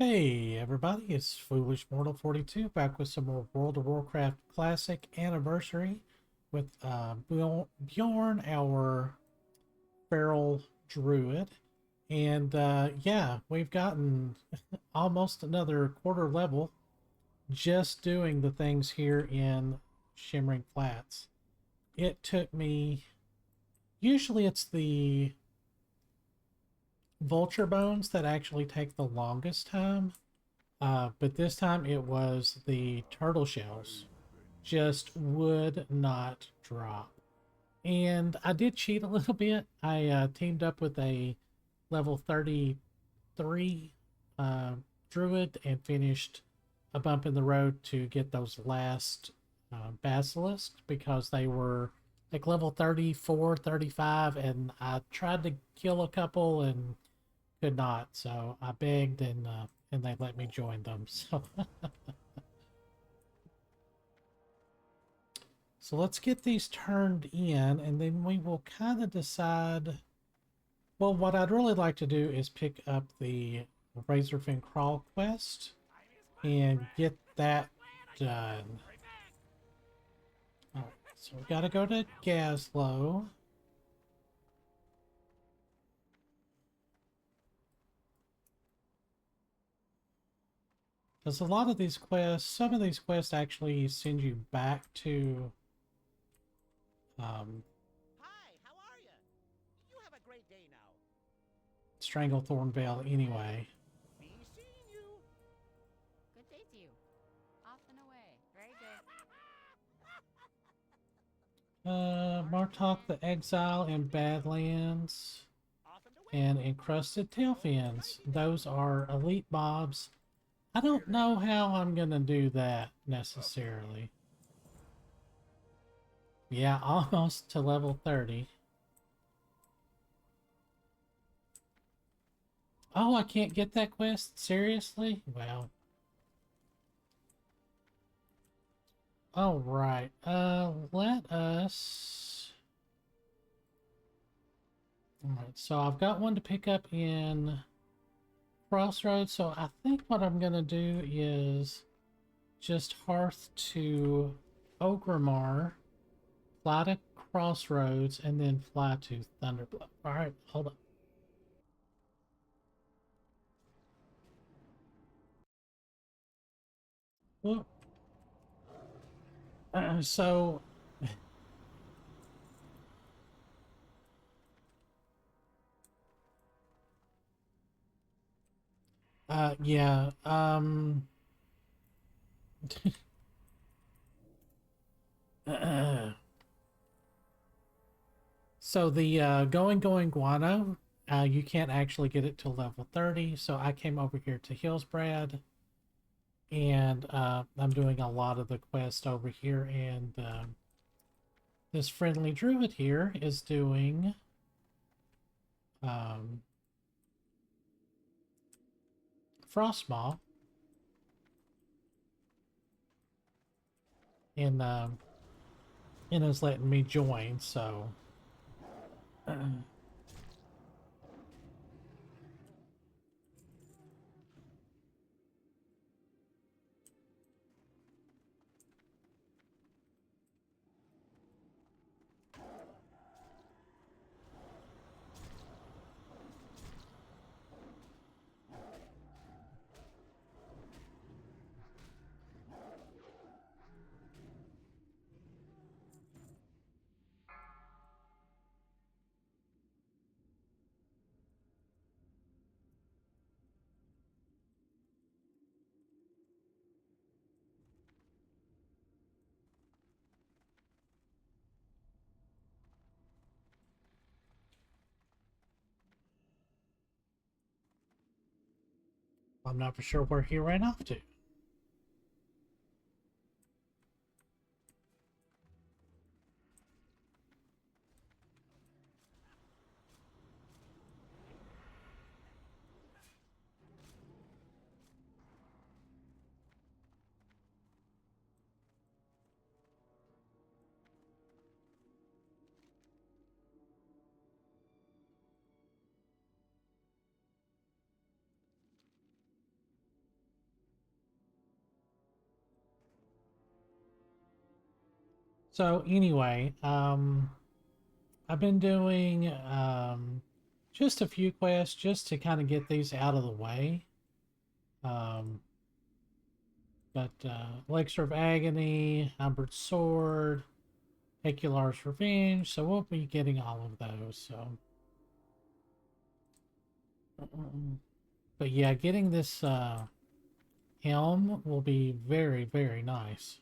Hey everybody, it's Foolish Mortal 42 back with some more World of Warcraft Classic Anniversary with Bjorn, our feral druid. And yeah, we've gotten almost another quarter level just doing the things here in Shimmering Flats. It took me, usually it's the vulture bones that actually take the longest time. But this time it was the turtle shells. Just would not drop. And I did cheat a little bit. I teamed up with a level 33 uh, druid and finished a bump in the road to get those last basilisks because they were like level 34, 35, and I tried to kill a couple and could not. So I begged and they let me join them. So let's get these turned in, and then we will kind of decide. Well, what I'd really like to do is pick up the Razorfin Crawl quest and get that done. All right, so we got to go to Gaslow. Because a lot of these quests, some of these quests actually send you back to um, Hi, how are you? You have a great day now. Stranglethorn Vale anyway. Be seeing you. Good day to you. Off and away. Very good. Martok the Exile in Badlands Off and away. and Encrusted Tailfins. Alrighty then. Those are elite mobs. I don't know how I'm gonna do that necessarily. Yeah, almost to level 30. Oh, I can't get that quest? Seriously? Well. Alright, let us... Alright, so I've got one to pick up in Crossroads, so I think what I'm gonna do is just hearth to Ogrimmar, fly to Crossroads, and then fly to Thunderblow. Alright, hold up. Whoop. So yeah, so the going guano, you can't actually get it till level 30. So I came over here to Hillsbrad, and I'm doing a lot of the quest over here. And this friendly druid here is doing um, Frostmaw, and is letting me join. So. I'm not for sure where he ran off to. So anyway, I've been doing just a few quests just to kind of get these out of the way. Um, but Elixir of Agony, Humbered Sword, Pecular's Revenge. So we'll be getting all of those. So, but yeah, getting this helm will be very, very nice.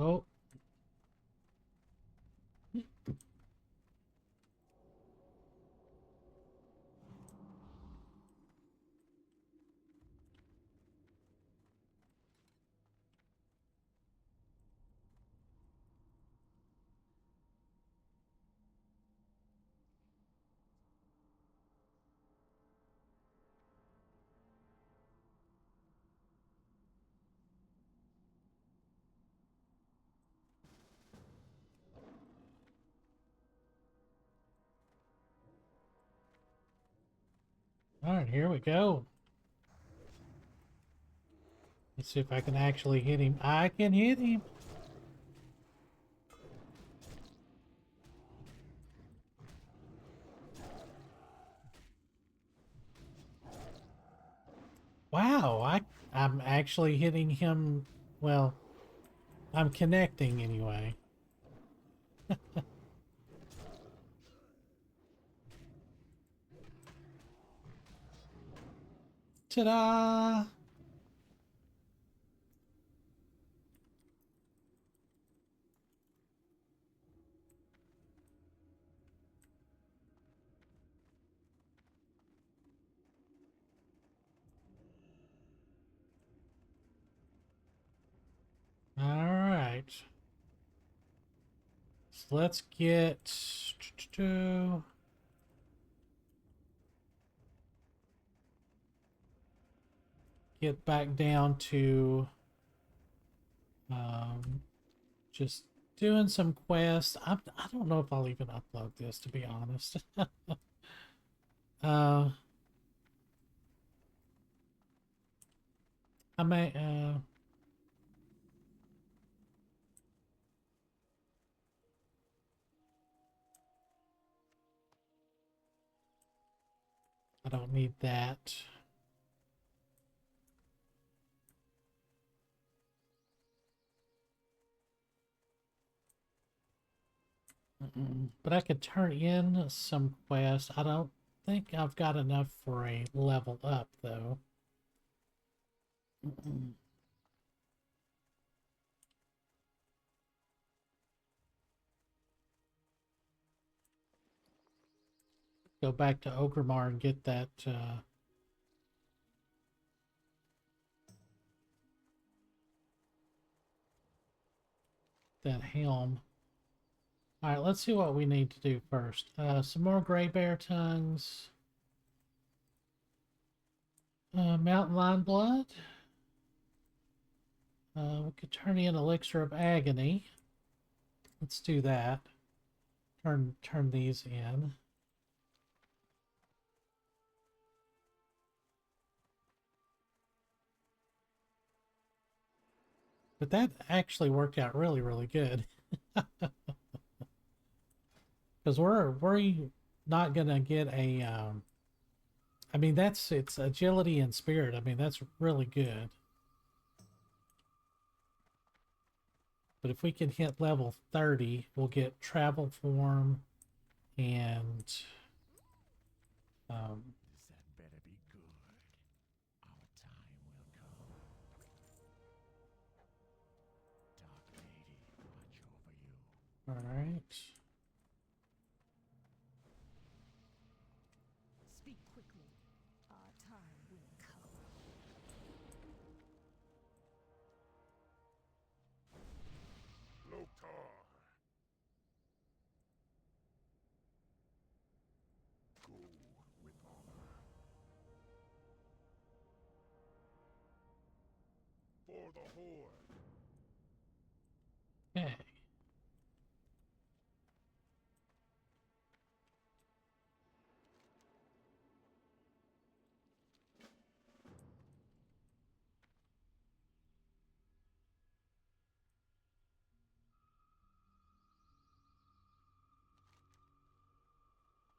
Oh, all right, here we go. Let's see if I can actually hit him. I can hit him. Wow, I'm actually hitting him. Well, I'm connecting anyway. Ta-da! All right. So let's get back down to um, just doing some quests. I don't know if I'll even upload this, to be honest. uh, I may. I don't need that. But I could turn in some quests. I don't think I've got enough for a level up, though. Go back to Ogrimmar and get that that helm. All right, let's see what we need to do first. Some more gray bear tongues. Mountain lion blood. We could turn in elixir of agony. Let's do that. Turn these in. But that actually worked out really, really good. Because we're not gonna get a I mean it's agility and spirit. I mean that's really good. But if we can hit level 30, we'll get travel form and Alright. Speak quickly. Our time will come. Loktar. Go with honor. For the Horde. Okay.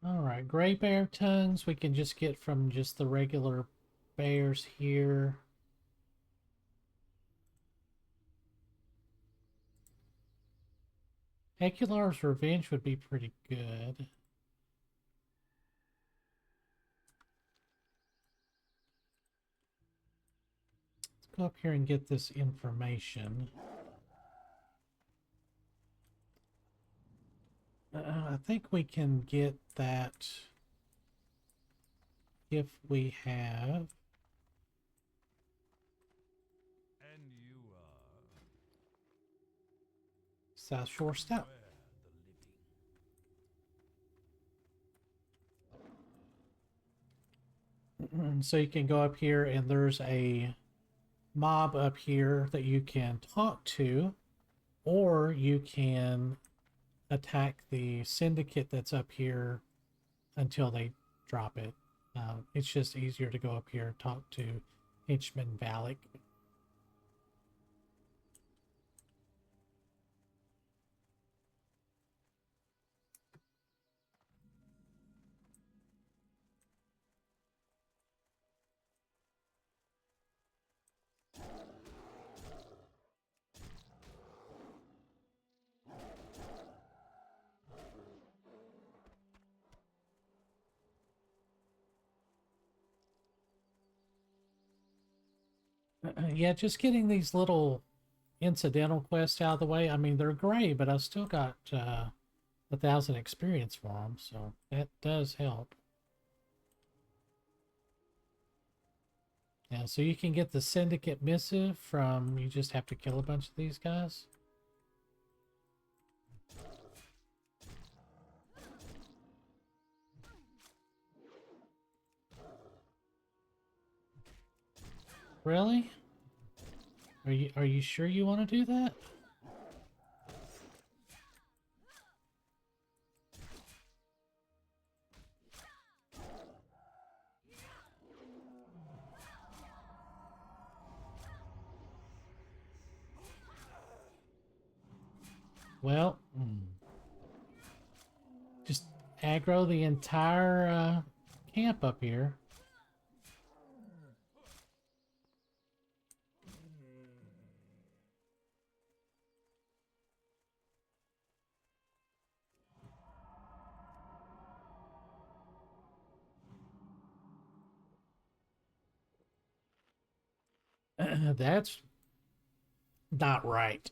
Alright, gray bear tongues we can just get from just the regular bears here. Hecular's Revenge would be pretty good. Let's go up here and get this information. I think we can get that if we have... And you are South Shore Stout. where the living. So you can go up here and there's a mob up here that you can talk to, or you can attack the syndicate that's up here until they drop it. It's just easier to go up here and talk to Henchman Valak. Yeah, just getting these little incidental quests out of the way. I mean, they're great, but I've still got 1,000 experience for them, so that does help. Yeah, so you can get the Syndicate Missive from, you just have to kill a bunch of these guys. Really? Are you sure you want to do that? Well, just aggro the entire camp up here. That's not right.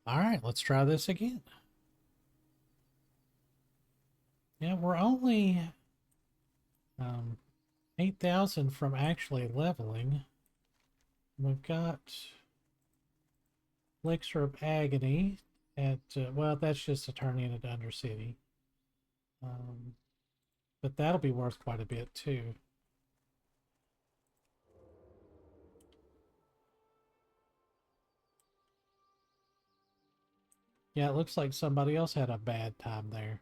All right, let's try this again. Yeah, we're only 8,000 from actually leveling. We've got Elixir of Agony at, well, that's just a turning into Undercity. But that'll be worth quite a bit too. Yeah, it looks like somebody else had a bad time there.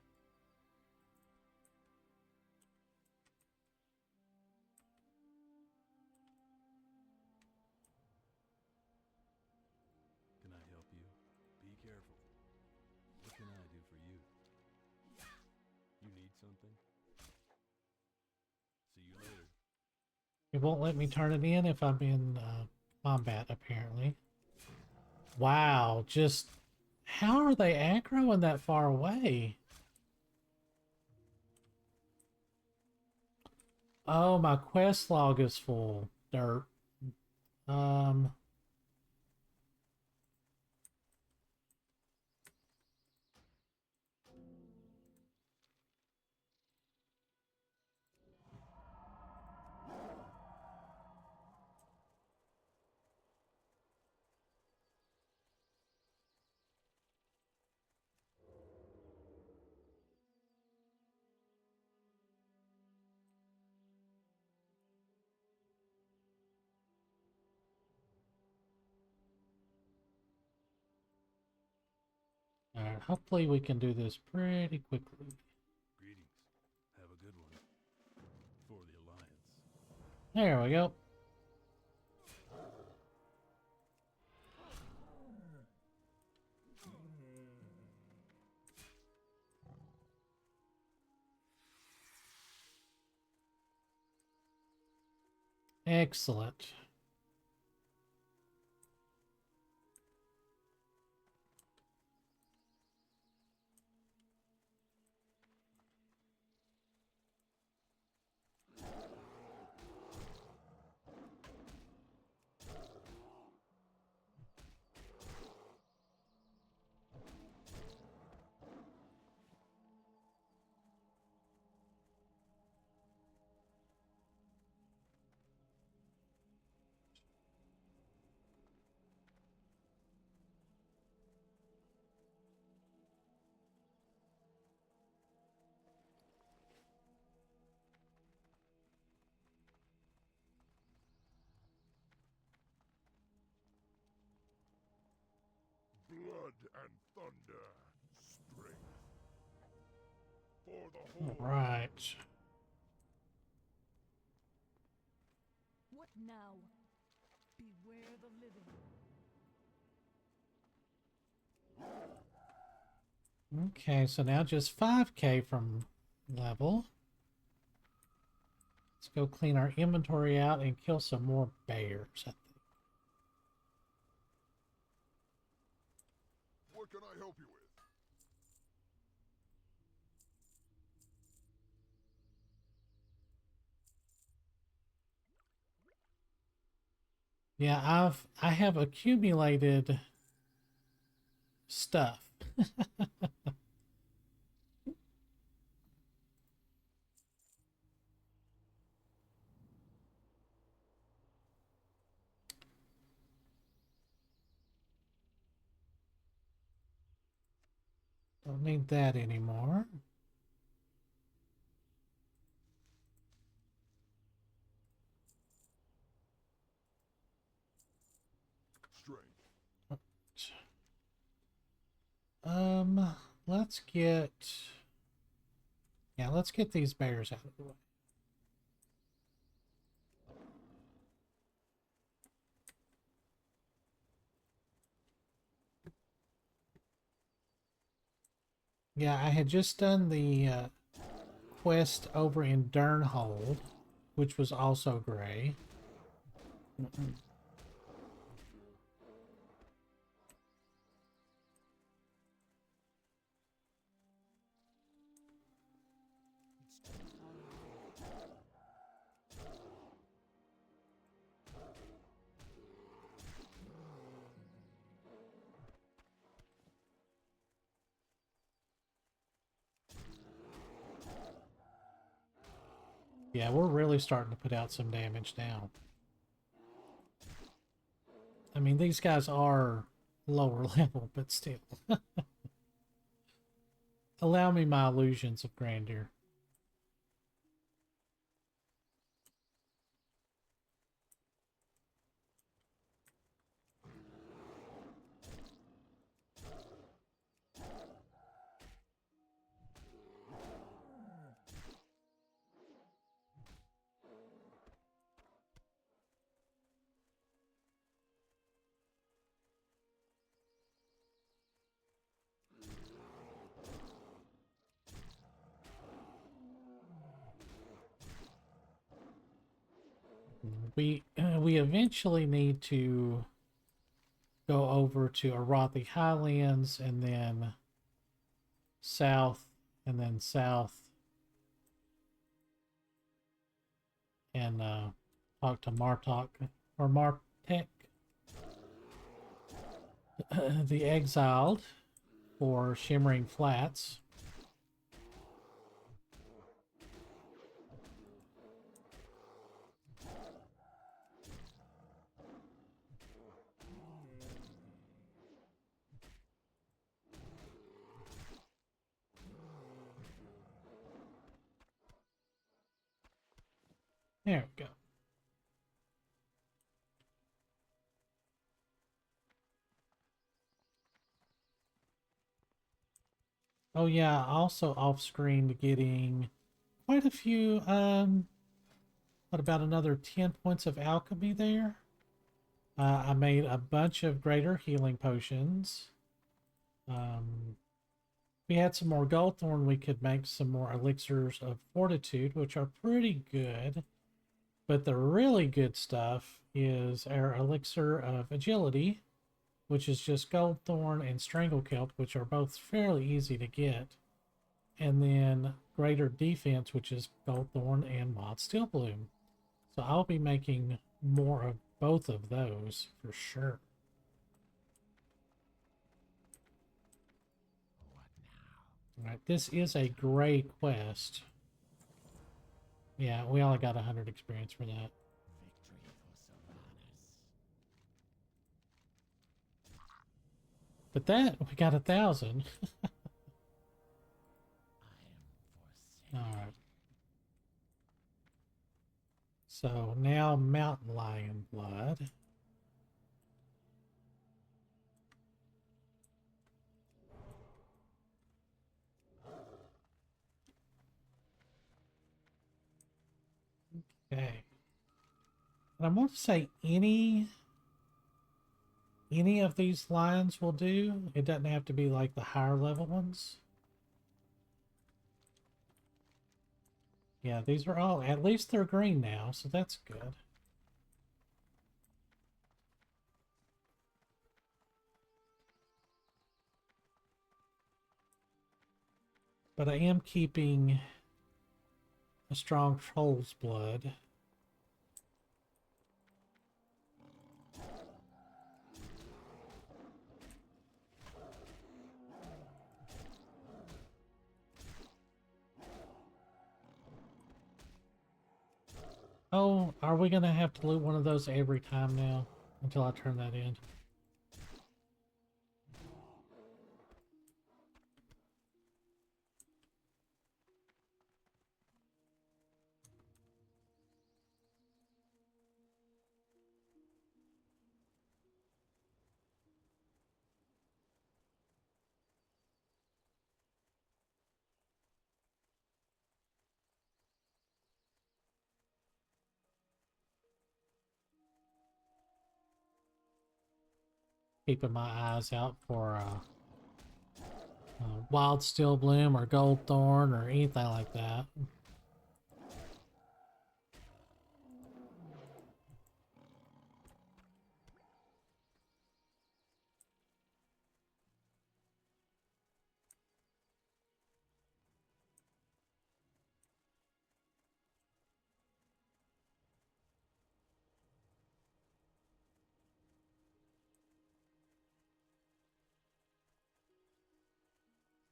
Can I help you? Be careful. What can I do for you? You need something? See you later. It won't let me turn it in if I'm in combat, apparently. Wow, just... How are they aggroing that far away? Oh, my quest log is full. Derp. Um, all right, hopefully we can do this pretty quickly. Greetings. Have a good one. For the Alliance. There we go. Excellent. Blood and thunder, strength. For the All Horde. right. What now? Beware the living. Okay, so now just 5k from level. Let's go clean our inventory out and kill some more bears, I think. What can I help you with? Yeah, I have accumulated stuff. Don't need that anymore. Strength. Let's get... Yeah, let's get these bears out of the way. Yeah, I had just done the quest over in Durnhold, which was also gray. Yeah, we're really starting to put out some damage now. I mean, these guys are lower level, but still. Allow me my illusions of grandeur. We eventually need to go over to Arathi Highlands and then south and then south and talk to Martok or Martek, the Exiled, for Shimmering Flats. There we go. Oh yeah, also off screen getting quite a few, what about another 10 points of alchemy there? I made a bunch of greater healing potions. We had some more goldthorn, we could make some more elixirs of fortitude, which are pretty good. But the really good stuff is our elixir of agility, which is just goldthorn and stranglekelp, which are both fairly easy to get. And then greater defense, which is goldthorn and wild steel bloom. So I'll be making more of both of those for sure. All right, this is a gray quest. Yeah, we only got 100 experience for that. But that, we got 1,000. Alright. So now mountain lion blood. Okay. And I want to say any of these lions will do. It doesn't have to be like the higher level ones. Yeah, these are all, at least they're green now, so that's good. But I am keeping a strong troll's blood. Oh, are we gonna have to loot one of those every time now until I turn that in? Keeping my eyes out for wild steel bloom or gold thorn or anything like that.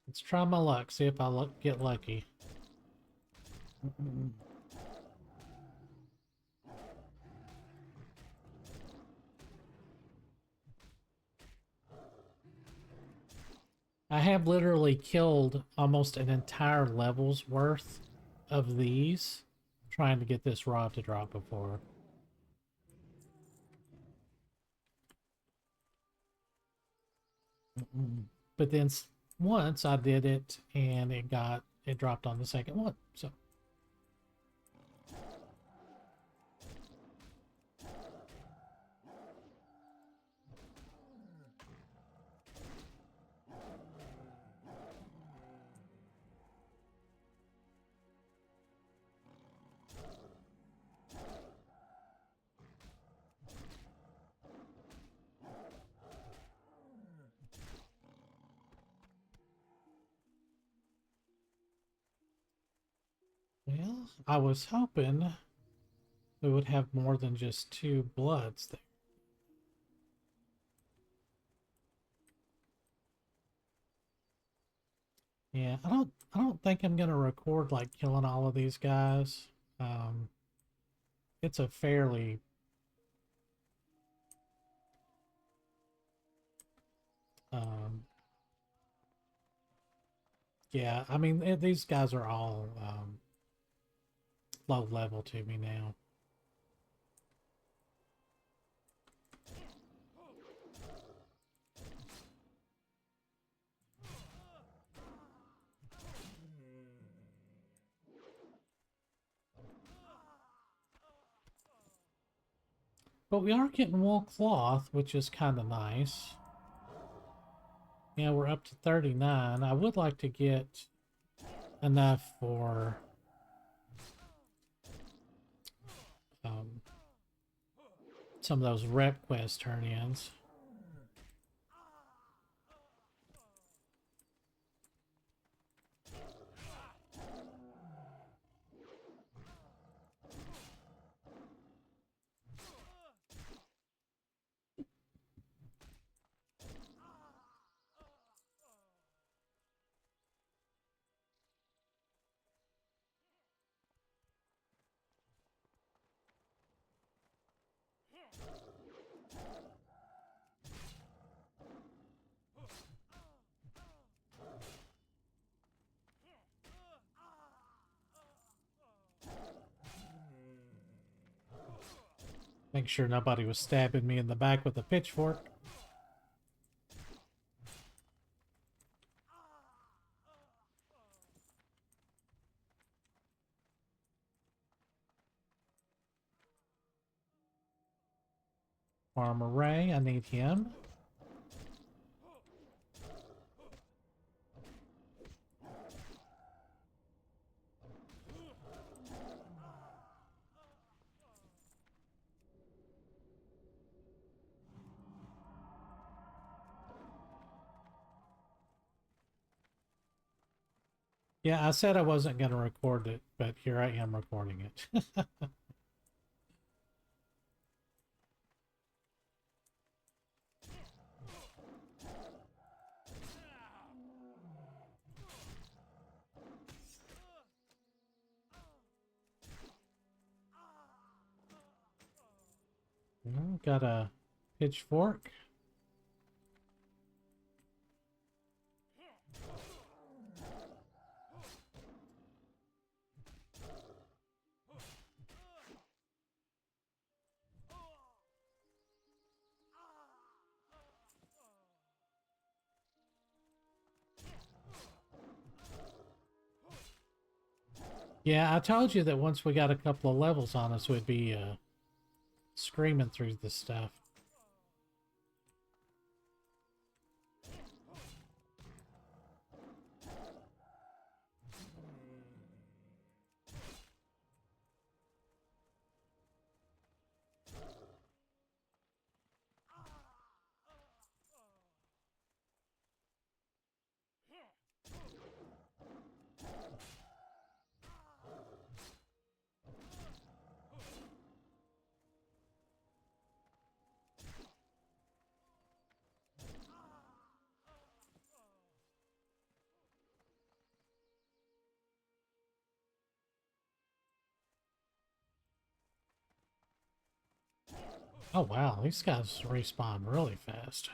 Let's try my luck, see if I get lucky. I have literally killed almost an entire level's worth of these trying to get this rod to drop before. But then once I did it and it dropped on the second one. So well, I was hoping we would have more than just 2 bloods there. Yeah, I don't think I'm gonna record like killing all of these guys. It's a fairly yeah, I mean these guys are all low level to me now. But we are getting wool cloth, which is kind of nice. Yeah, we're up to 39. I would like to get enough for some of those rep quest turn-ins. Make sure nobody was stabbing me in the back with a pitchfork. Farmer Ray, I need him. Yeah, I said I wasn't going to record it, but here I am recording it. Got a pitchfork. Yeah, I told you that once we got a couple of levels on us, we'd be screaming through this stuff. Oh wow, these guys respawn really fast.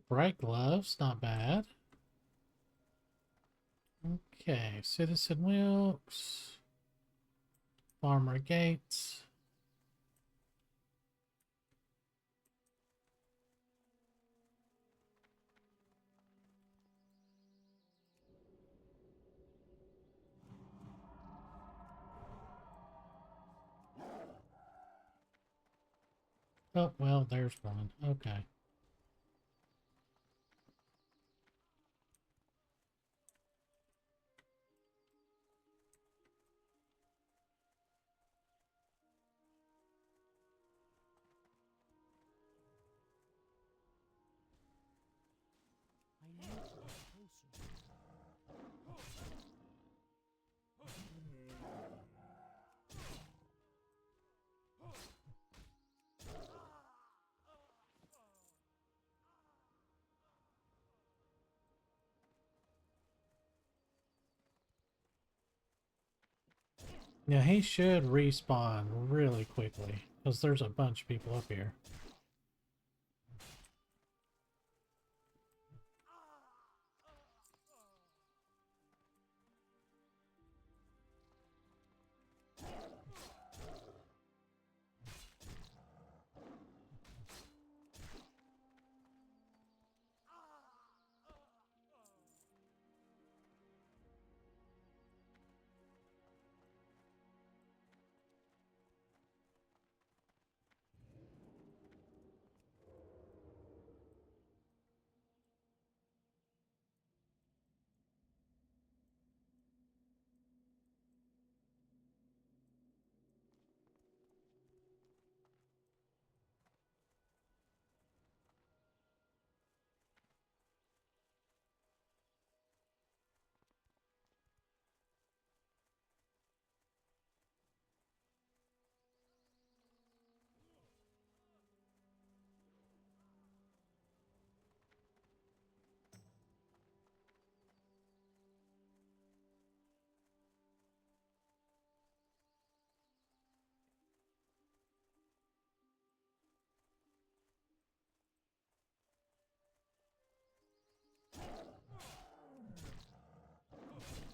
Bright gloves, not bad. Okay, Citizen Wilkes. Farmer Gates. Oh, well, there's one. Okay. I need to get closer. Yeah, he should respawn really quickly, because there's a bunch of people up here.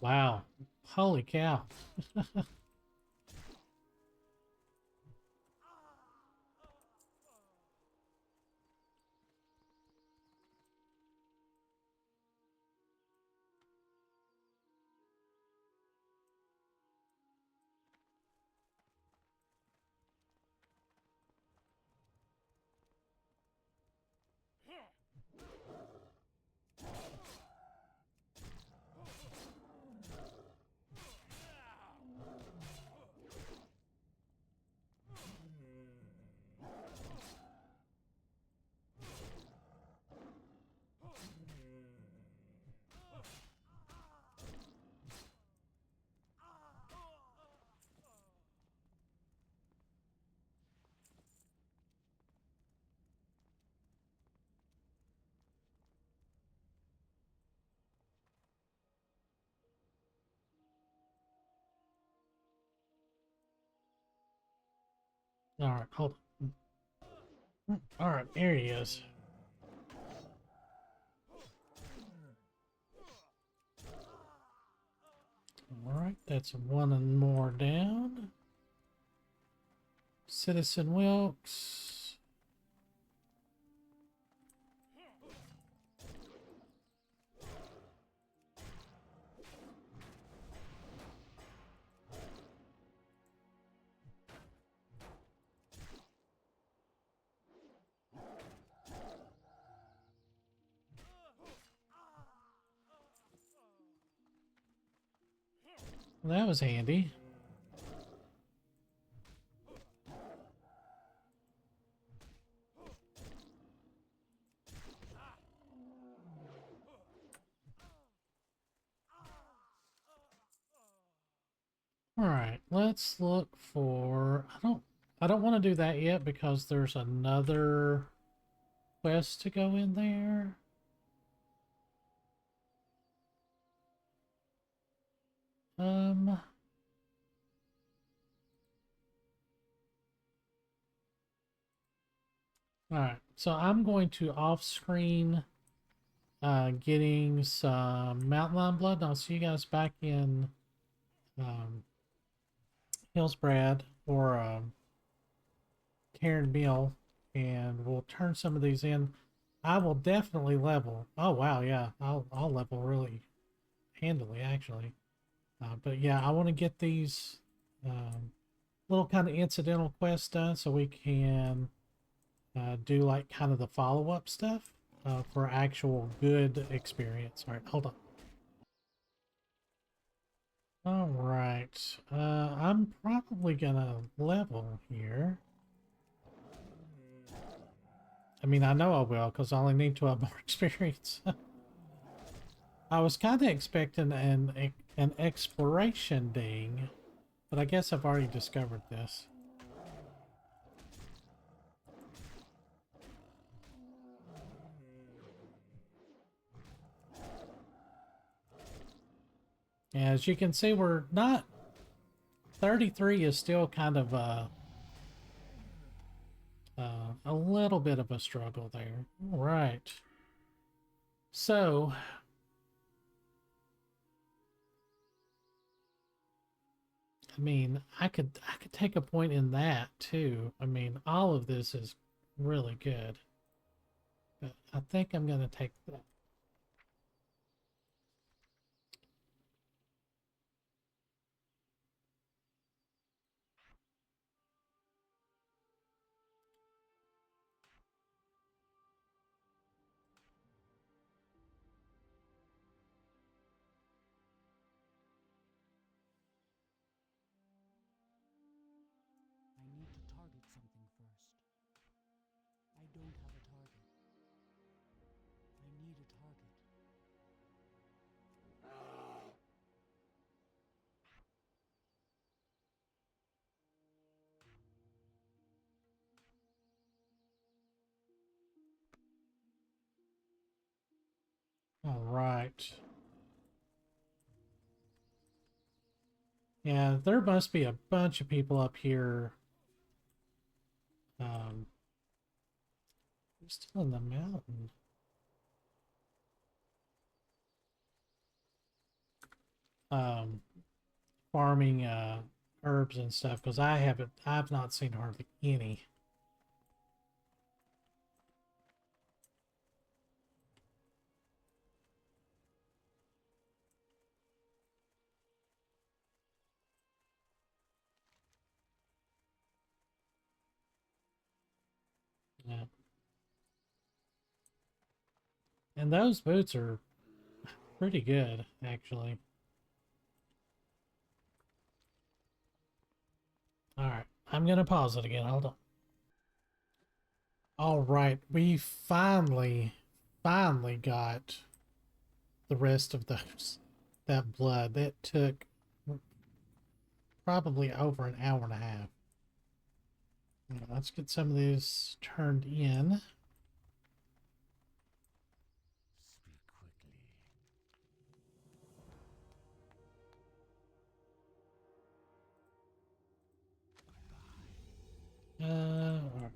Wow. Holy cow. Alright, hold on. Alright, there he is. Alright, that's one and more down. Citizen Wilkes. Well, that was handy. Alright, let's look for... I don't want to do that yet because there's another quest to go in there. Alright, so I'm going to off-screen getting some mountain lion blood, and I'll see you guys back in Hillsbrad or Karen Mill, and we'll turn some of these in. I will definitely level. Oh wow, yeah, I'll level really handily actually. But yeah, I want to get these little kind of incidental quests done so we can do like kind of the follow-up stuff for actual good experience. All right, hold on. All right, I'm probably gonna level here. I mean, I know I will because I only need 12 more experience. I was kind of expecting an exploration ding, but I guess I've already discovered this. As you can see, we're not... 33 is still kind of a little bit of a struggle there. All right. So... I mean, I could take a point in that too. I mean, all of this is really good. But I think I'm going to take that. I need to target something first. I don't have a target. I need a target. All right. Yeah, there must be a bunch of people up here. Still in the mountain. Farming herbs and stuff because I've not seen hardly any. Yeah. And those boots are pretty good, actually. Alright, I'm gonna pause it again. Hold on. Alright, we finally got the rest of that blood. That took probably over an hour and a half. Let's get some of these turned in. Speak quickly.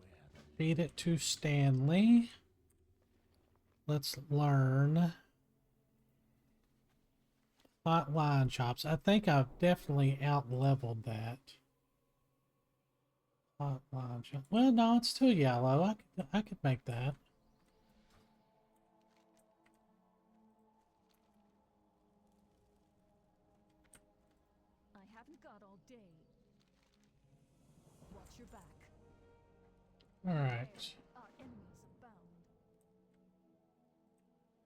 Feed it to Stanley. Let's learn hot line chops. I think I've definitely out-leveled that. Hot line chop. Well, no, it's still yellow. I could make that. I haven't got all day. Watch your back. All right. Our enemies abound. I am forsaken.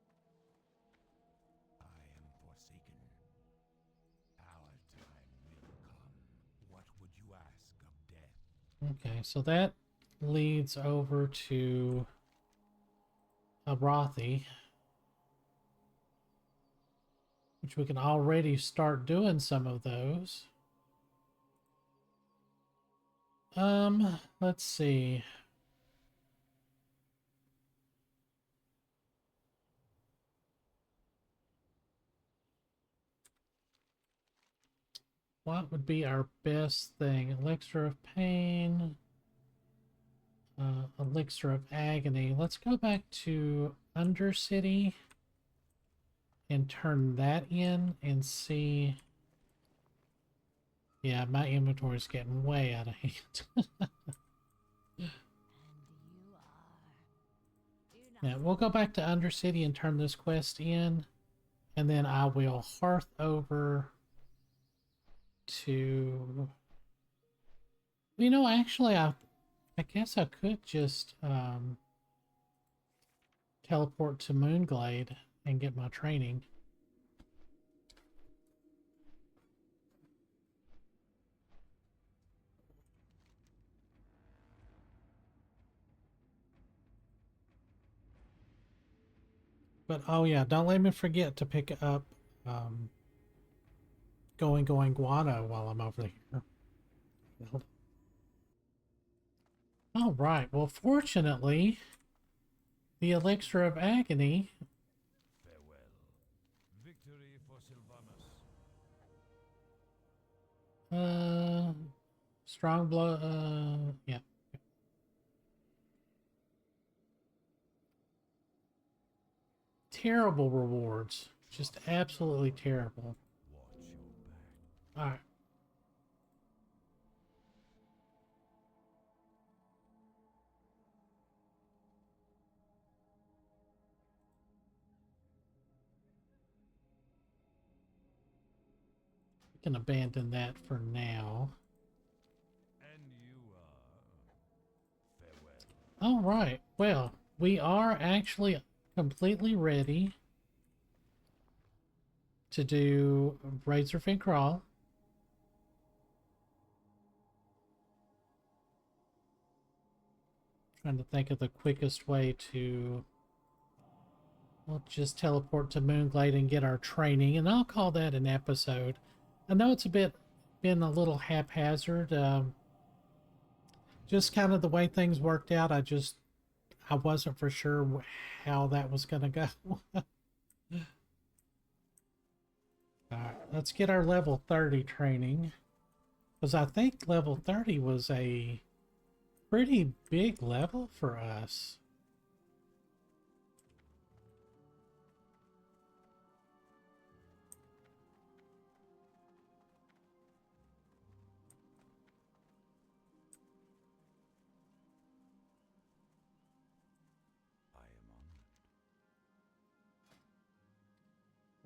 Our time will come. What would you ask of death? Okay, so that leads over to Abrathi, which we can already start doing some of those. Let's see. What would be our best thing? Elixir of Pain, Elixir of Agony. Let's go back to Undercity and turn that in and see. Yeah, my inventory is getting way out of hand. Yeah, we'll go back to Undercity and turn this quest in, and then I will hearth over to... You know, actually, I I guess I could just teleport to Moonglade and get my training. But oh yeah, don't let me forget to pick up going guano while I'm over here. All right. Well, fortunately, the elixir of agony. Farewell. Victory for Sylvanas. Strong blow. Yeah. Terrible rewards. Just absolutely terrible. Watch your back. All right. We can abandon that for now. And you farewell. All right. Well, we are actually completely ready to do Razorfin Crawl. Trying to think of the quickest way to... We'll just teleport to Moonglade and get our training, and I'll call that an episode. I know it's been a little haphazard. Just kind of the way things worked out. I wasn't for sure how that was going to go. Alright, let's get our level 30 training. Because I think level 30 was a pretty big level for us. I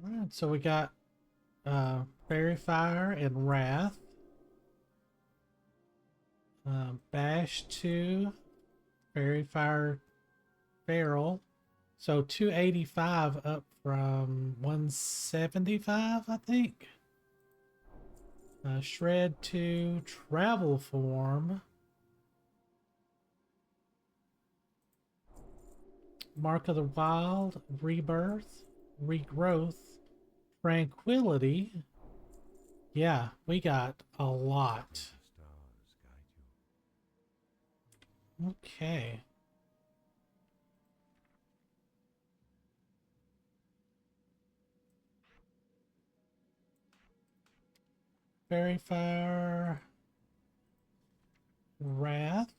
am honored. Alright, so we got Fairy Fire and Wrath. Bash 2, Fairy Fire Feral. So 285 up from 175, I think. Shred 2, Travel Form. Mark of the Wild, Rebirth, Regrowth, Tranquility. Yeah, we got a lot. Stars guide you. Okay. Fairy Fire, Wrath.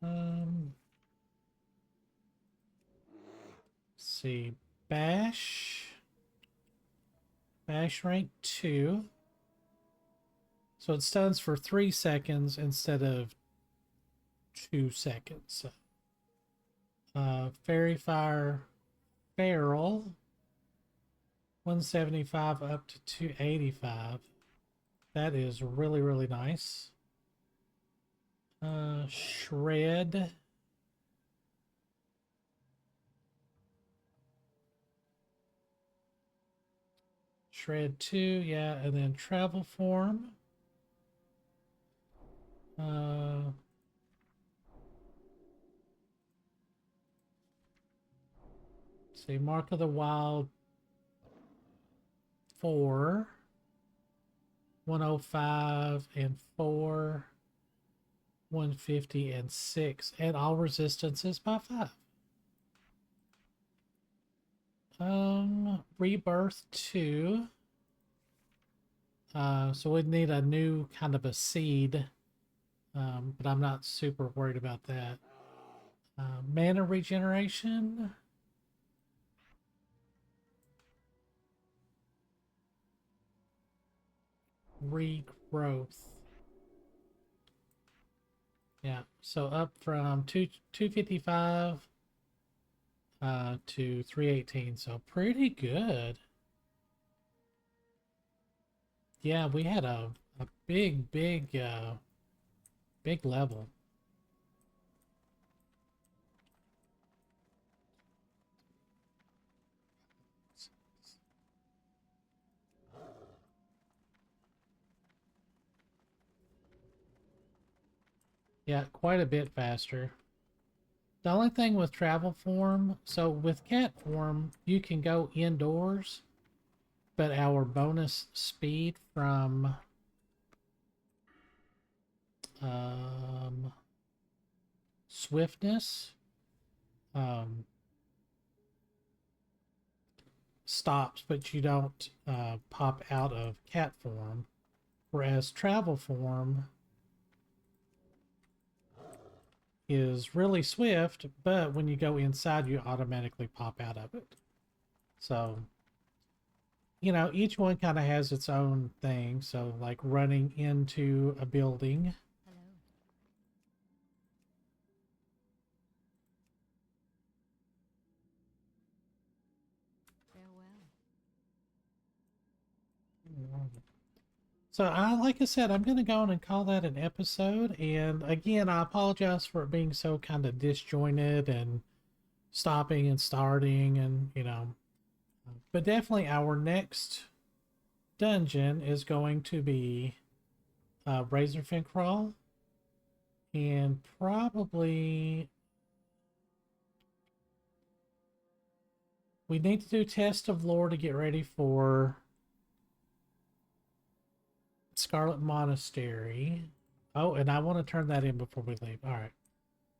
Let's see, Bash rank 2. So it stuns for 3 seconds instead of 2 seconds. Fairy Fire Feral, 175 up to 285. That is really, really nice. Shred. Shred 2, yeah, and then Travel Form. Let's see, Mark of the Wild 4, 105 and 4, 150 and 6, and all resistances by 5. Rebirth 2. So we'd need a new kind of a seed, but I'm not super worried about that. Mana regeneration. Regrowth. Yeah, so up from 255 to 318, so pretty good. Yeah, we had a big big level. Yeah, quite a bit faster. The only thing with travel form, so with cat form, you can go indoors, but our bonus speed from swiftness stops, but you don't pop out of cat form. Whereas travel form is really swift, but when you go inside, you automatically pop out of it. So, you know, each one kind of has its own thing. So, like running into a building. Hello. Farewell. So, like I said, I'm going to go on and call that an episode. And again, I apologize for it being so kind of disjointed and stopping and starting, and you know, but definitely our next dungeon is going to be Razorfin Crawl, and probably we need to do Test of Lore to get ready for Scarlet Monastery. Oh, and I want to turn that in before we leave. All right.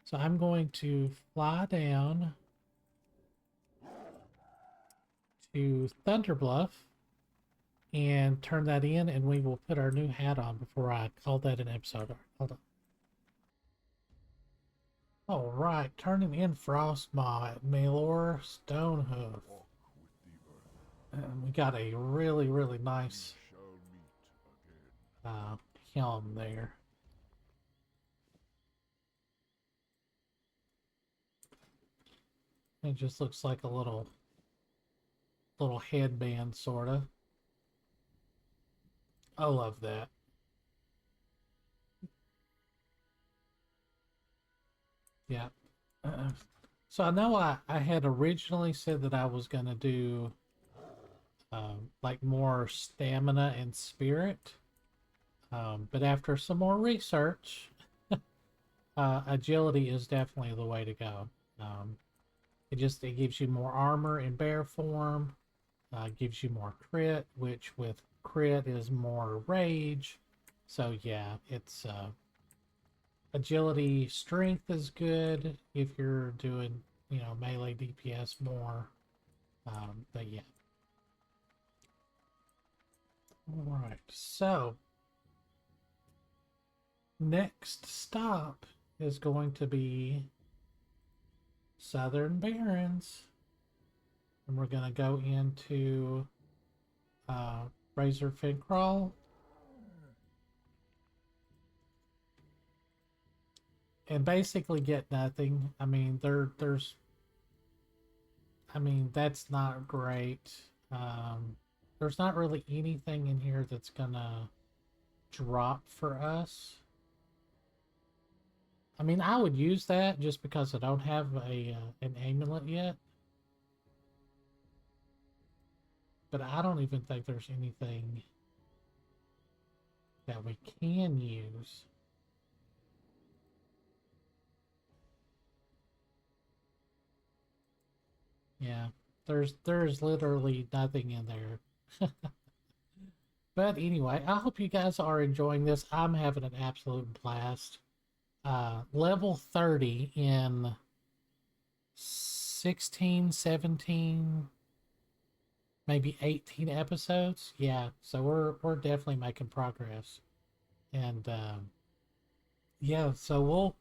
So I'm going to fly down to Thunderbluff and turn that in, and we will put our new hat on before I call that an episode. Hold on. All right, turning in Frostmaw at Malor Stonehoof. And we got a really, really nice helm there. It just looks like a little headband, sorta. I love that. Yeah. So I know I had originally said that I was gonna do like more stamina and spirit, but after some more research, agility is definitely the way to go. It gives you more armor in bear form, gives you more crit, which with crit is more rage. So yeah, it's agility, strength is good if you're doing, you know, melee DPS more. But yeah. All right, so next stop is going to be Southern Barrens, and we're gonna go into Razorfin Crawl, and basically get nothing. I mean, that's not great. There's not really anything in here that's gonna drop for us. I mean, I would use that just because I don't have an amulet yet. But I don't even think there's anything that we can use. Yeah, there's literally nothing in there. But anyway, I hope you guys are enjoying this. I'm having an absolute blast. Level 30 in 16, 17, maybe 18 episodes. Yeah, so we're definitely making progress. And yeah, so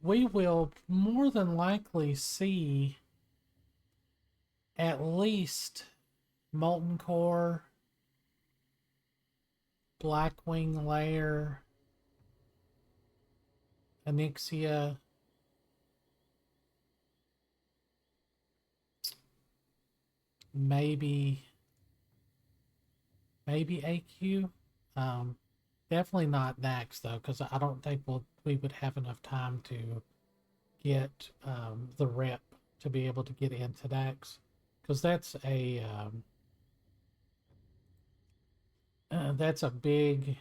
we will more than likely see at least Molten Core, Blackwing Lair, Onyxia, maybe AQ. Definitely not Dax though, because I don't think we would have enough time to get the rep to be able to get into Dax, because that's a big.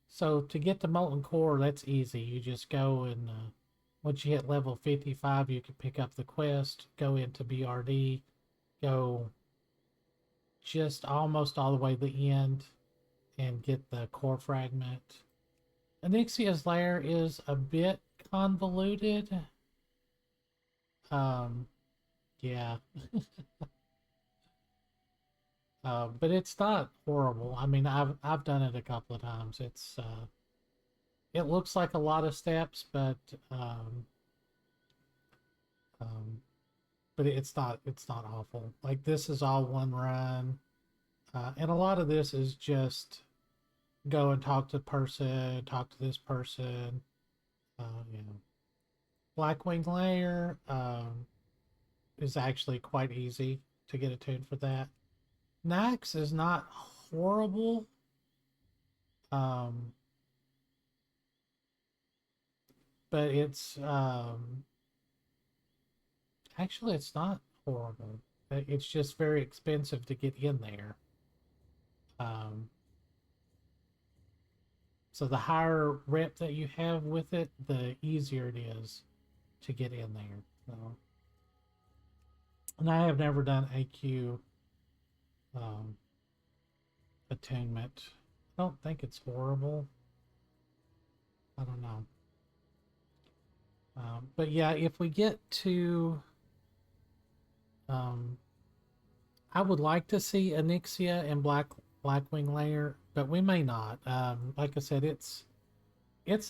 So to get to Molten Core, that's easy. You just go and once you hit level 55, you can pick up the quest, go into BRD, go just almost all the way to the end, and get the core fragment. Onyxia's lair is a bit convoluted. Yeah. But it's not horrible. I mean, I've done it a couple of times. It looks like a lot of steps, um, but it's not awful. Like this is all one run, and a lot of this is just go and talk to talk to this person. You know, Blackwing Layer is actually quite easy to get attuned for that. Nax is not horrible. But actually it's not horrible. It's just very expensive to get in there. So the higher rep that you have with it, the easier it is to get in there. So, and I have never done AQ attunement. I don't think it's horrible. I don't know. But yeah, if we get to, I would like to see Onyxia and Blackwing Layer, but we may not. Like I said, it's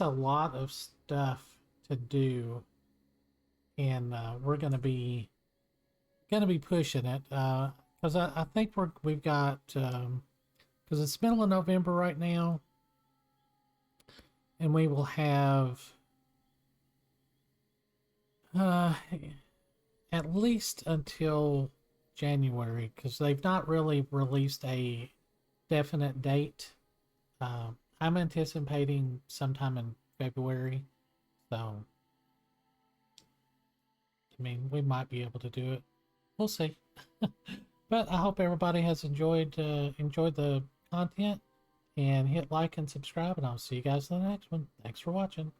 a lot of stuff to do, and we're gonna be pushing it because I think we've got because it's middle of November right now, and we will have at least until January, because they've not really released a definite date. I'm anticipating sometime in February, so I mean we might be able to do it. We'll see. But I hope everybody has enjoyed the content, and hit like and subscribe, and I'll see you guys in the next one. Thanks for watching.